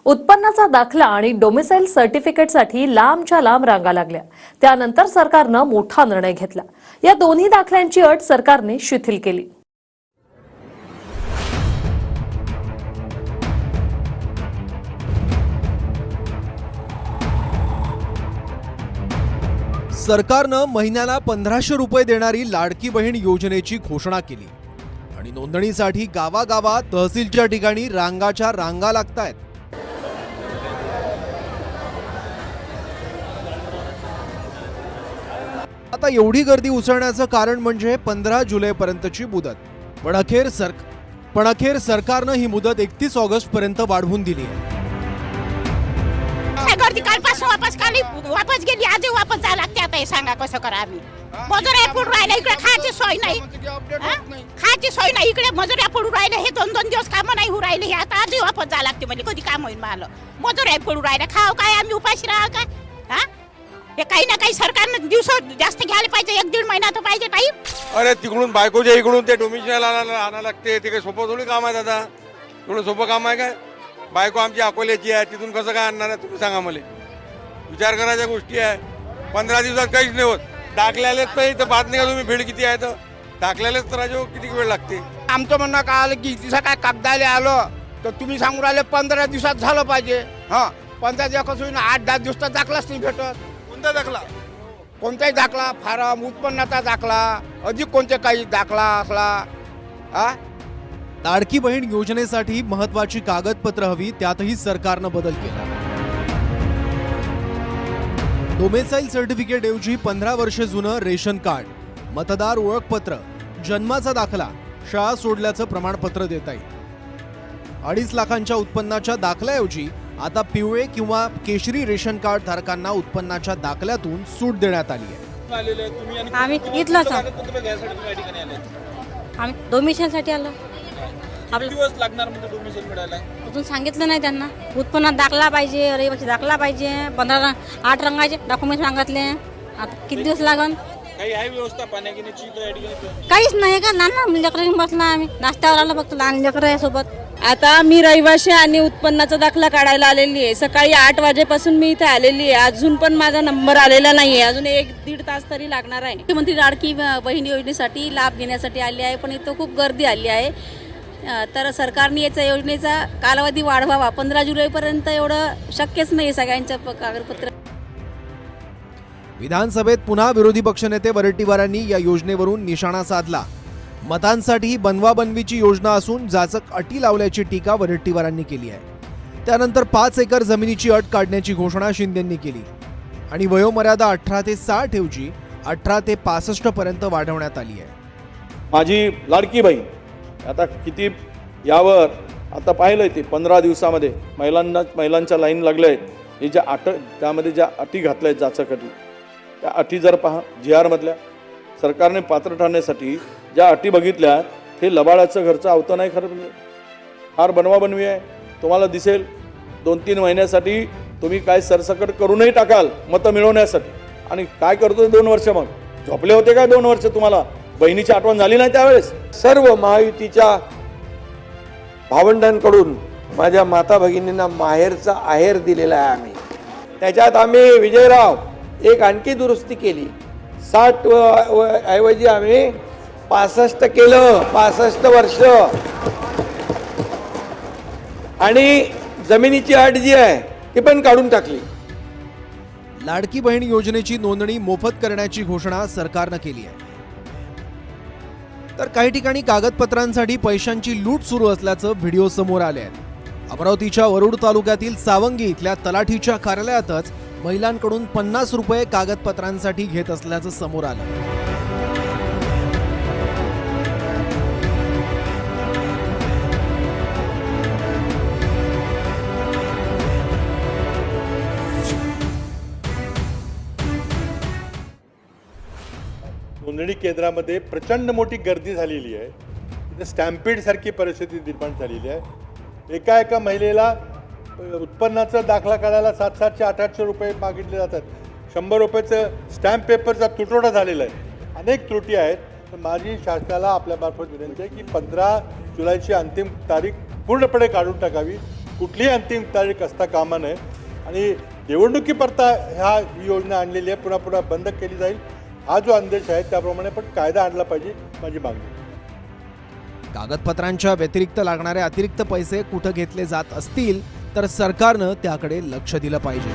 उत्पन्नाचा दाखला आणि डोमिसाइल सर्टिफिकेटसाठी लांबच्या लांब रांगा लागल्या। त्यानंतर सरकारनं मोठा निर्णय घेतला। या दोन्ही दाखल्यांची अट सरकारने शिथिल केली। सरकारनं महिन्याला 1500 रुपये देणारी लाडकी बहीण योजनेची घोषणा केली आणि नोंदणीसाठी गावागावात तहसीलच्या ठिकाणी रांगाच्या रांगा लागतायत। आता एवढी गर्दी उसळण्याचं कारण म्हणजे 15 जुलैपर्यंतची मुदत। पण अखेर सरकारनं ही मुदत 31 ऑगस्ट पर्यंत वाढवून दिली आहे। गर्दी कालपासून वापस गेली, आज वापस जायला लागते। आता हे सांगा कसं करा आम्ही? मजुऱ्या पडून राहिल्या, इकडे खायची सोय नाही, खायची सोय नाही, इकडे मजुऱ्या पडून राहिल्या। हे 2-2 दिवस काम नाही होऊ राहिले, हे आता आजही वापस जायला लागते। म्हणजे कधी काम होईल मला? मजुऱ्या पडून राहिल्या, खाव काय आम्ही? उपाशी राहा काय? हे काही ना काही सरकारनं दिवस जास्त घ्यायला पाहिजे, 1-1.5 महिना तर पाहिजे टाईम। अरे तिकडून बायकोच्या इकडून ते डोमिसाइल आणायला लागते, ते काही सोपं थोडी काम आहे दादा? थोडं सोपं काम आहे काय? बायको आमची अकोल्याची आहे, तिथून कसं काय आणणार आहे तुम्ही सांगा मला? विचार करायच्या गोष्टी आहे। 15 दिवसात काहीच नाही होत। दाखल्यालेच तर इथं बात नाही का तुम्ही? भीड किती आहे तर दाखल्यालेच तर राजो किती वेळ लागते? आमचं म्हणणं काय आलं की तिथं काय कागदाले आलं तर तुम्ही सांगू राहिले 15 दिवसात झालं पाहिजे। 15 दिवस कसं होईल? 8-10 दिवस तर दाखलाच नाही भेटत। कोणता दाखला? कोणताही दाखला, फारम, उत्पन्नाचा दाखला, अधिक कोणते काही दाखला असला। लाडकी बहीण योजनेसाठी महत्वाची कागदपत्र हवी, त्यातही सरकारनं बदल केला। डोमिसाइल सर्टिफिकेट ऐवजी 15 वर्ष जुनं रेशन कार्ड, मतदार ओळखपत्र, जन्माचा दाखला, शाळा सोडल्याचं प्रमाणपत्र देता येईल। 2.5 लाखांच्या उत्पन्नाच्या दाखल्याऐवजी आता पिवळे किंवा केशरी रेशन कार्ड धारकांना उत्पन्नाच्या दाखल्यातून सूट देण्यात आली आहे। आम्ही इथलाच आम्ही डोमिसाइलसाठी आलो। दिवस लागणार म्हणजे डोमिसाइल मिळायला? अजून सांगितलं नाही त्यांना। उत्पन्नात दाखला पाहिजे, रहिवासी दाखला पाहिजे, 8 रंगाचे डॉक्युमेंट सांगितले। आता किती दिवस लागन? काही आहे व्यवस्था पाण्यागिण्याची या ठिकाणी? काहीच नाही का? लहान लेकरं बसला आम्ही, नाश्त्यावर आलो फक्त लहान लेकरं आहे सोबत। आता मी रहिवाशी आणि उत्पन्नाचा दाखला काढायला आलेली आहे। सकाळी 8 वाजेपासून मी इथे आलेली आहे, अजून पण माझा नंबर आलेला नाहीये। अजून 1-1.5 तास तरी लागणार आहे। मुख्यमंत्री लाडकी बहीण योजनेसाठी लाभ घेण्यासाठी आली आहे, पण इथं खूप गर्दी आली आहे। तर सरकारने याचा योजनेचा कालावधी वाढवावा। 15 जुलैपर्यंत एवढं शक्यच नाही सगळ्यांचं कागदपत्र। विधानसभेत पुन्हा विरोधी पक्षनेते वरट्टीवारांनी या योजनेवरून निशाणा साधला। मतांसाठी ही बनवाबनवीची योजना असून जाचक अटी लावल्याची टीका वरट्टीवारांनी केली आहे। त्यानंतर 5 एकर जमिनीची अट काढण्याची घोषणा शिंदेंनी केली आणि वयोमर्यादा 18 ते 60 ऐवजी 18 ते 65 पर्यंत वाढवण्यात आली आहे। माझी लाडकी बहीण आता किती यावर आता पाहिलं ते 15 दिवसामध्ये महिलांच्या लाईन लागल्या आहेत। हे ज्या त्यामध्ये ज्या अटी घातल्या आहेत जाचक अटी, त्या अटी जर पहा GR मधल्या सरकारने पात्र ठरण्यासाठी ज्या अटी बघितल्या ते लबाडाचं घरचं आवतं नाही खरं म्हणजे फार बनवाबनवी आहे। तुम्हाला दिसेल 2-3 महिन्यासाठी तुम्ही काय सरसकट करूनही टाकाल मतं मिळवण्यासाठी, आणि काय करतो 2 वर्ष? मग झोपले होते काय 2 वर्ष? तुम्हाला बहिणीची आठवण झाली नाही त्यावेळेस? सर्व महायुतीच्या भावंडांकडून माझ्या माता भगिनींना माहेरचा आहेर दिलेला आहे आम्ही। त्याच्यात आम्ही विजयराव एक आणखी दुरुस्ती केली, 60 ऐवजी आम्ही 65 केलं, 65 वर्ष। आणि जमिनीची अट जी आहे ती पण काढून टाकली। लाडकी बहीण योजनेची नोंदणी मोफत करण्याची घोषणा सरकारनं केली आहे। तर काही ठिकाणी कागदपत्रांसाठी पैशांची लूट सुरू असल्याचं व्हिडिओ समोर आले आहेत। अमरावतीच्या वरुड तालुक्यातील सावंगी इथल्या तलाठीच्या कार्यालयातच महिलांकडून 50 रुपये कागदपत्रांसाठी घेत असल्याचं समोर आलं। नोंदणी केंद्रामध्ये प्रचंड मोठी गर्दी झालेली आहे। तिथे स्टॅम्पीड सारखी परिस्थिती निर्माण झालेली आहे। एका महिलेला उत्पन्नाचा दाखला काढायला 700 800 रुपये मागितले जातात। 100 रुपयाचं स्टॅम्प पेपरचा तुटवडा झालेला आहे। अनेक त्रुटी आहेत। तर माझी शासनाला आपल्यामार्फत विनंती आहे की 15 जुलैची अंतिम तारीख पूर्णपणे काढून टाकावी। कुठलीही अंतिम तारीख असता कामा नये आणि निवडणुकीपरता ही योजना आणलेली आहे, पुन्हा पुन्हा बंद केली जाईल हा जो आदेश आहे त्याप्रमाणे पण कायदा आणला पाहिजे, माझी मागणी. कागदपत्रांच्या व्यतिरिक्त लागणारे अतिरिक्त पैसे कुठं घेतले जात असतील तर सरकारनं त्याकडे लक्ष दिलं पाहिजे.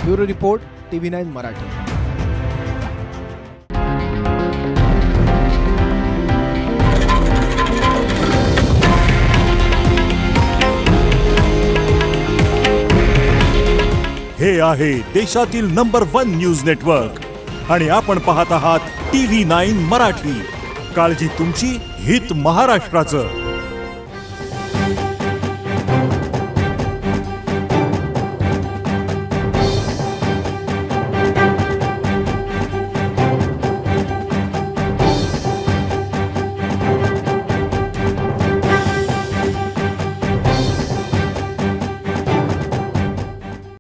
Bureau report, TV9 Marathi. हे आहे देशातील नंबर 1 न्यूज नेटवर्क आणि आपण पाहत आहात TV9 मराठी. काळजी तुमची, हित महाराष्ट्राचं.